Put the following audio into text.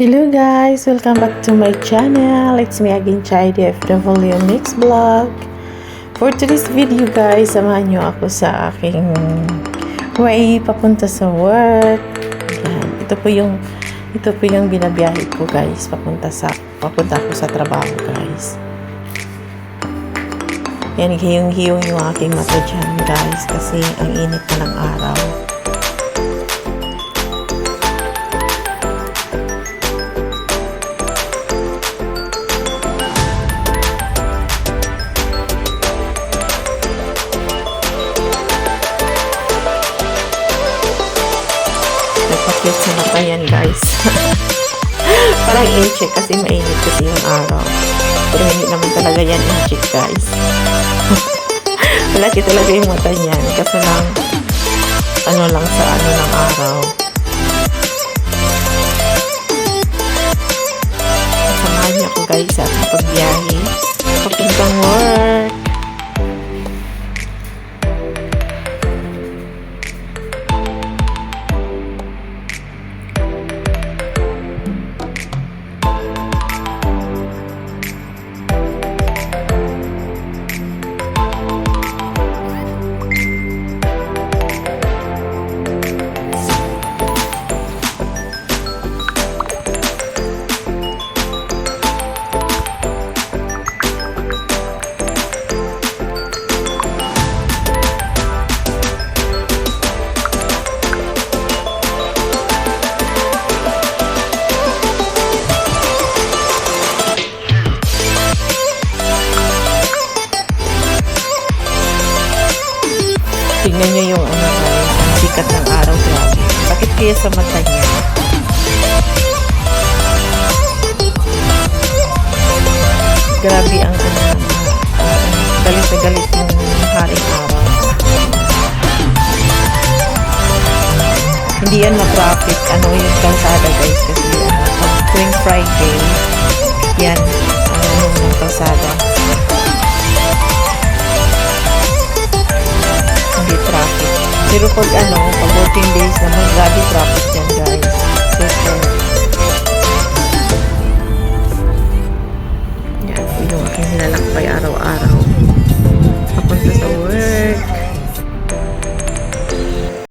Hello guys! Welcome back to my channel. It's me again, Chai DFW Mix Vlog. For today's video guys, samahan nyo ako sa aking way papunta sa work. Yan. Ito po yung binabiyahe ko guys, papunta ako sa trabaho guys. Yan, hiyong-hiyong yung aking mata dyan guys kasi ang init na ng araw. Nagpakit sa mata yan guys. Parang in-check kasi mainit kasi yung araw. Pero hindi naman talaga yan in-check guys. Malaki talaga yung mata niyan. Kasi lang, ano lang sa ano ng araw. Samahan niyo ako guys sa ating pagbiyahe. Papuntang work. Tingnan nyo yung ano guys, ang sikat ng araw grabe. Bakit kaya sa mata niya? Grabe ang galit na galit yung haring araw. Hindi yan ma-traffic ano yung kalsada guys kasi pag tuwing Friday yan yung kalsada. Traffic. Pero pag pag working days naman, grabe traffic yan guys.